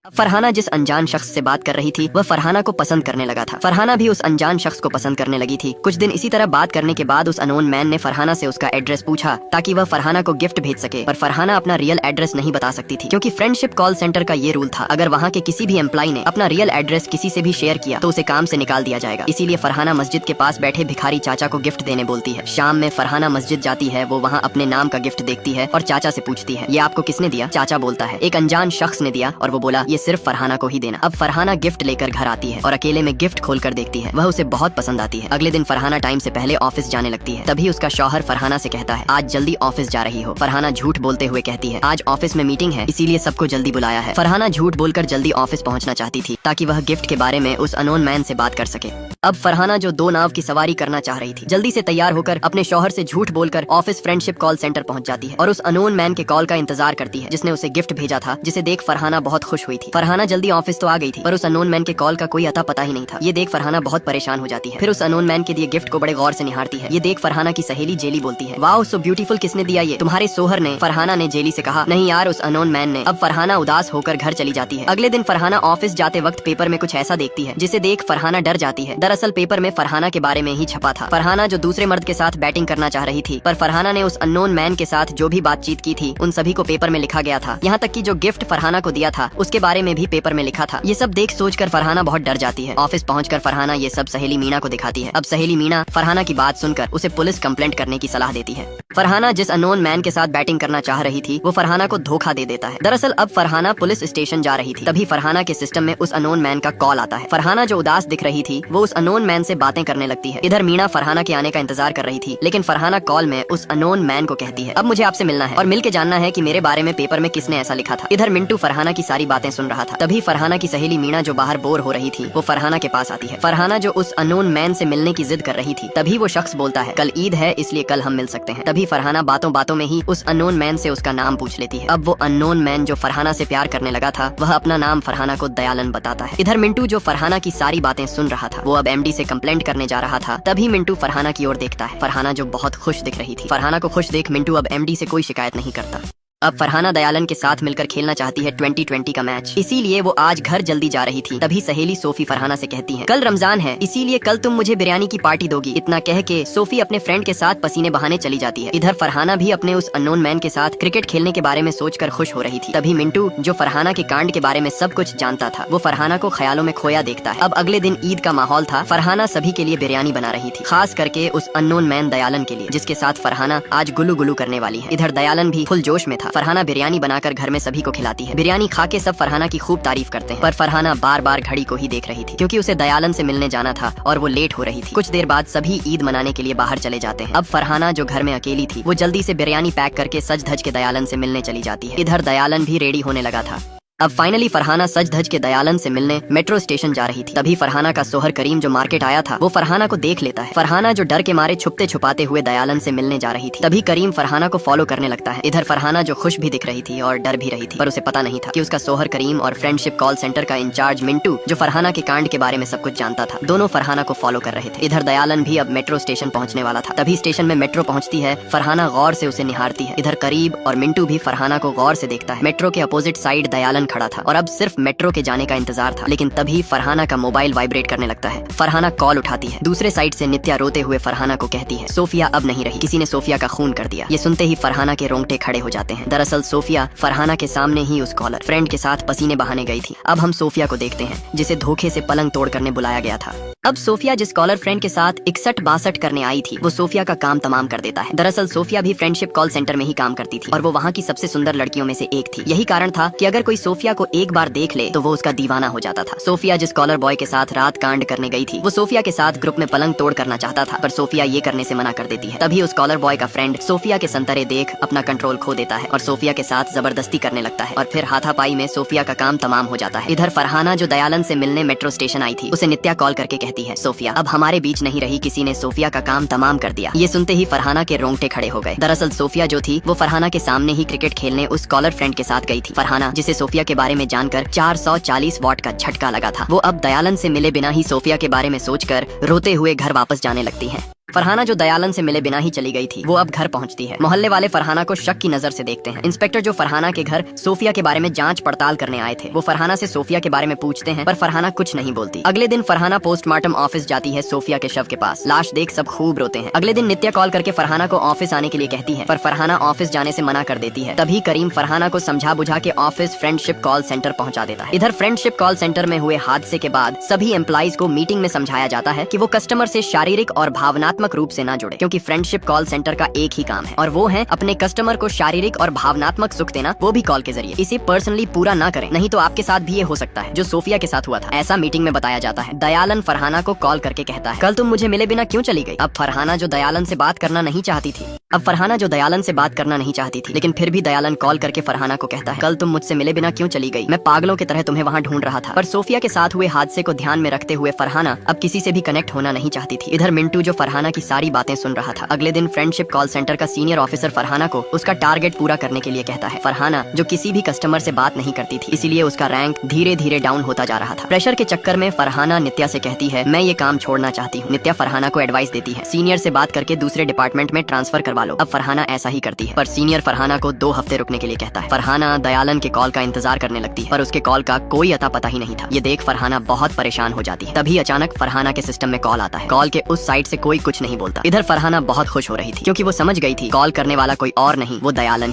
फरहाना जिस अनजान शख्स से बात कर रही थी वह फरहाना को पसंद करने लगा था। फरहाना भी उस अनजान शख्स को पसंद करने लगी थी। कुछ दिन इसी तरह बात करने के बाद उस अननोन मैन ने फरहाना से उसका एड्रेस पूछा ताकि वह फरहाना को गिफ्ट भेज सके, पर फरहाना अपना रियल एड्रेस नहीं बता सकती थी क्योंकि फ्रेंडशिप कॉल सेंटर का ये रूल था, अगर वहाँ के किसी भी एम्प्लॉय ने अपना रियल एड्रेस किसी से भी शेयर किया तो उसे काम से निकाल दिया जाएगा। इसीलिए फरहाना मस्जिद के पास बैठे भिखारी चाचा को गिफ्ट देने बोलती है। शाम में फरहाना मस्जिद जाती है, वो वहाँ अपने नाम का गिफ्ट देखती है और चाचा से पूछती है, ये आपको किसने दिया? चाचा बोलता है, एक अनजान शख्स ने दिया, और वो बोला ये सिर्फ फरहाना को ही देना। अब फरहाना गिफ्ट लेकर घर आती है और अकेले में गिफ्ट खोलकर देखती है, वह उसे बहुत पसंद आती है। अगले दिन फरहाना टाइम से पहले ऑफिस जाने लगती है। तभी उसका शौहर फरहाना से कहता है, आज जल्दी ऑफिस जा रही हो? फरहाना झूठ बोलते हुए कहती है, आज ऑफिस में मीटिंग है इसीलिए सबको जल्दी बुलाया है। फरहाना झूठ बोलकर जल्दी ऑफिस पहुंचना चाहती थी ताकि वह गिफ्ट के बारे में उस अननोन मैन से बात कर सके। अब फरहाना जो 2 नाव की सवारी करना चाह रही थी, जल्दी से तैयार होकर अपने शौहर से झूठ बोलकर ऑफिस फ्रेंडशिप कॉल सेंटर पहुंच जाती है और उस अननोन मैन के कॉल का इंतजार करती है जिसने उसे गिफ्ट भेजा था, जिसे देख फरहाना बहुत खुश हुई थी। फरहाना जल्दी ऑफिस तो आ गई थी पर उस अननोन मैन के कॉल का कोई अता पता ही नहीं था। ये देख फरहाना बहुत परेशान हो जाती है। फिर उस अननोन मैन के दिए गिफ्ट को बड़े गौर से निहारती है। ये देख फरहाना की सहेली जेली बोलती है, वाओ सो ब्यूटीफुल, किसने दिया ये? तुम्हारे सोहर ने। फरहाना ने जेली से कहा, नहीं यार उस अननोन मैन ने। अब फरहाना उदास होकर घर चली जाती है। अगले दिन फरहाना ऑफिस जाते वक्त पेपर में कुछ ऐसा देखती है जिसे देख फरहाना डर जाती है। दरअसल पेपर में फरहाना के बारे में ही छपा था। फरहाना जो दूसरे मर्द के साथ बैटिंग करना चाह रही थी, पर फरहाना ने उस अननोन मैन के साथ जो भी बातचीत की थी उन सभी को पेपर में लिखा गया था। यहाँ तक कि जो गिफ्ट फरहाना को दिया था उसके बारे में भी पेपर में लिखा था। ये सब देख सोचकर फरहाना बहुत डर जाती है। ऑफिस पहुंचकर फरहाना ये सब सहेली मीना को दिखाती है। अब सहेली मीना फरहाना की बात सुनकर उसे पुलिस कंप्लेंट करने की सलाह देती है। फरहाना जिस अननोन मैन के साथ बैटिंग करना चाह रही थी वो फरहाना को धोखा दे देता है। दरअसल अब फरहाना पुलिस स्टेशन जा रही थी, तभी फरहाना के सिस्टम में उस अननोन मैन का कॉल आता है। फरहाना जो उदास दिख रही थी वो उस अननोन मैन से बातें करने लगती है। इधर मीना फरहाना के आने का इंतजार कर रही थी, लेकिन फरहाना कॉल में उस अननोन मैन को कहती है, अब मुझे आपसे मिलना है और मिल के जानना है कि मेरे बारे में पेपर में किसने ऐसा लिखा था। इधर मिंटू फरहाना की सारी बातें सुन रहा था। तभी फरहाना की सहेली मीना जो बाहर बोर हो रही थी वो फरहाना के पास आती है। फरहाना जो उस अननोन मैन से मिलने की जिद कर रही थी, तभी वो शख्स बोलता है, कल ईद है इसलिए कल हम मिल सकते हैं। तभी फरहाना बातों बातों में ही उस अननोन मैन से उसका नाम पूछ लेती है। अब वो अननोन मैन जो फरहाना से प्यार करने लगा था वह अपना नाम फरहाना को दयालन बताता है। इधर मिंटू जो फरहाना की सारी बातें सुन रहा था वो अब एमडी से कंप्लेंट करने जा रहा था। तभी मिंटू फरहाना की ओर देखता है। फरहाना जो बहुत खुश दिख रही थी। फरहाना को खुश देख मिंटू अब एमडी से कोई शिकायत नहीं करता। अब फरहाना दयालन के साथ मिलकर खेलना चाहती है 2020 का मैच, इसीलिए वो आज घर जल्दी जा रही थी। तभी सहेली सोफी फरहाना से कहती है, कल रमजान है इसीलिए कल तुम मुझे बिरयानी की पार्टी दोगी। इतना कह के सोफी अपने फ्रेंड के साथ पसीने बहाने चली जाती है। इधर फरहाना भी अपने उस अननोन मैन के साथ क्रिकेट खेलने के बारे में सोचकर खुश हो रही थी। तभी मिंटू जो फरहाना के कांड के बारे में सब कुछ जानता था वो फरहाना को ख्यालों में खोया देखता है। अब अगले दिन ईद का माहौल था। फरहाना सभी के लिए बिरयानी बना रही थी, खास करके उस अननोन मैन दयालन के लिए, जिसके साथ फरहाना आज गुलू गुलू करने वाली है। इधर दयालन भी फुल जोश में था। फरहाना बिरयानी बनाकर घर में सभी को खिलाती है। बिरयानी खा के सब फरहाना की खूब तारीफ करते हैं, पर फरहाना बार बार घड़ी को ही देख रही थी क्योंकि उसे दयालन से मिलने जाना था और वो लेट हो रही थी। कुछ देर बाद सभी ईद मनाने के लिए बाहर चले जाते हैं। अब फरहाना जो घर में अकेली थी वो जल्दी से बिरयानी पैक करके सज धज के दयालन से मिलने चली जाती है। इधर दयालन भी रेडी होने लगा था। अब फाइनली फरहाना सज धज के दयालन से मिलने मेट्रो स्टेशन जा रही थी। तभी फरहाना का सोहर करीम जो मार्केट आया था वो फरहाना को देख लेता है। फरहाना जो डर के मारे छुपते छुपाते हुए दयालन से मिलने जा रही थी, तभी करीम फरहाना को फॉलो करने लगता है। इधर फरहाना जो खुश भी दिख रही थी और डर भी रही थी, पर उसे पता नहीं था कि उसका सोहर करीम और फ्रेंडशिप कॉल सेंटर का इंचार्ज मिंटू जो फरहाना के कांड के बारे में सब कुछ जानता था, दोनों फरहाना को फॉलो कर रहे थे। इधर दयालन भी अब मेट्रो स्टेशन पहुंचने वाला था। तभी स्टेशन में मेट्रो पहुंचती है। फरहाना गौर से उसे निहारती है। इधर करीब और मिंटू भी फरहाना को गौर से देखता है। मेट्रो के अपोजिट साइड दयालन खड़ा था और अब सिर्फ मेट्रो के जाने का इंतजार था, लेकिन तभी फरहाना का मोबाइल वाइब्रेट करने लगता है। फरहाना कॉल उठाती है। दूसरे साइड से नित्या रोते हुए फरहाना को कहती है, सोफिया अब नहीं रही, किसी ने सोफिया का खून कर दिया। ये सुनते ही फरहाना के रोंगटे खड़े हो जाते हैं। दरअसल सोफिया फरहाना के सामने ही उस कॉलर फ्रेंड के साथ पसीने बहाने गई थी। अब हम सोफिया को देखते हैं जिसे धोखे से पलंग तोड़ करने बुलाया गया था। अब सोफिया जिस कॉलर फ्रेंड के साथ 61-62 करने आई थी वो सोफिया का काम तमाम कर देता है। दरअसल सोफिया भी फ्रेंडशिप कॉल सेंटर में ही काम करती थी और वो वहाँ की सबसे सुंदर लड़कियों में से एक थी। यही कारण था कि अगर कोई सोफिया को एक बार देख ले तो वो उसका दीवाना हो जाता था। सोफिया जिस कॉलर बॉय के साथ रात कांड करने गई थी वो सोफिया के साथ ग्रुप में पलंग तोड़ करना चाहता था, पर सोफिया ये करने से मना कर देती है। तभी उस कॉलर बॉय का फ्रेंड सोफिया के संतरे देख अपना कंट्रोल खो देता है और सोफिया के साथ जबरदस्ती करने लगता है और फिर हाथापाई में सोफिया का काम तमाम हो जाता है। इधर फरहाना जो दयालन से मिलने मेट्रो स्टेशन आई थी उसे नित्या कॉल करके कहती है, सोफिया अब हमारे बीच नहीं रही, किसी ने सोफिया का काम तमाम कर दिया। ये सुनते ही फरहाना के रोंगटे खड़े हो गए। दरअसल सोफिया जो थी वो फरहाना के सामने ही क्रिकेट खेलने उस कॉलर फ्रेंड के साथ गई थी। फरहाना जिसे सोफिया के बारे में जानकर 440 वॉट का झटका लगा था, वो अब दयालन से मिले बिना ही सोफिया के बारे में सोचकर रोते हुए घर वापस जाने लगती है। फरहाना जो दयालन से मिले बिना ही चली गई थी वो अब घर पहुंचती है। मोहल्ले वाले फरहाना को शक की नजर से देखते हैं। इंस्पेक्टर जो फरहाना के घर सोफिया के बारे में जांच पड़ताल करने आए थे वो फरहाना से सोफिया के बारे में पूछते हैं, पर फरहाना कुछ नहीं बोलती। अगले दिन फरहाना पोस्टमार्टम ऑफिस जाती है सोफिया के शव के पास। लाश देख सब खूब रोते हैं। अगले दिन नित्या कॉल करके फरहाना को ऑफिस आने के लिए कहती है, पर फरहाना ऑफिस जाने से मना कर देती है। तभी करीम फरहाना को समझा बुझा के ऑफिस फ्रेंडशिप कॉल सेंटर पहुंचा देता है। इधर फ्रेंडशिप कॉल सेंटर में हुए हादसे के बाद सभी एम्प्लॉइज को मीटिंग में समझाया जाता है कि वो कस्टमर से शारीरिक और भावनात्मक रूप से न जुड़े, क्योंकि फ्रेंडशिप कॉल सेंटर का एक ही काम है और वो है अपने कस्टमर को शारीरिक और भावनात्मक सुख देना, वो भी कॉल के जरिए। इसे पर्सनली पूरा ना करें, नहीं तो आपके साथ भी ये हो सकता है जो सोफिया के साथ हुआ था। ऐसा मीटिंग में बताया जाता है। दयालन फरहाना को कॉल करके कहता है, कल तुम मुझे मिले बिना क्यों चली गई? अब फरहाना जो दयालन से बात करना नहीं चाहती थी, लेकिन फिर भी दयालन कॉल करके फरहाना को कहता है, कल तुम मुझसे मिले बिना क्यों चली गई? मैं पागलों की तरह तुम्हें वहाँ ढूंढ रहा था। पर सोफिया के साथ हुए हादसे को ध्यान में रखते हुए फरहाना अब किसी से भी कनेक्ट होना नहीं चाहती थी। इधर मिंटू जो फरहाना की सारी बातें सुन रहा था। अगले दिन फ्रेंडशिप कॉल सेंटर का सीनियर ऑफिसर फरहाना को उसका टारगेट पूरा करने के लिए कहता है। फरहाना जो किसी भी कस्टमर से बात नहीं करती थी, इसीलिए उसका रैंक धीरे धीरे डाउन होता जा रहा था। प्रेशर के चक्कर में फरहाना नित्या से कहती है, मैं ये काम छोड़ना चाहती हूँ। नित्या फरहाना को एडवाइस देती है, सीनियर से बात करके दूसरे डिपार्टमेंट में ट्रांसफर करवा लो। अब फरहाना ऐसा ही करती है, पर सीनियर फरहाना को 2 हफ्ते रुकने के लिए कहता है। फरहाना दयालन के कॉल का इंतजार करने लगती है, पर उसके कॉल का कोई अता पता ही नहीं था। ये देख फरहाना बहुत परेशान हो जाती है। तभी अचानक फरहाना के सिस्टम में कॉल आता है। कॉल के उस साइड से कोई कुछ नहीं बोलता। इधर फरहाना बहुत खुश हो रही थी, क्योंकि वो समझ गई थी कॉल करने वाला कोई और नहीं, वो दयालन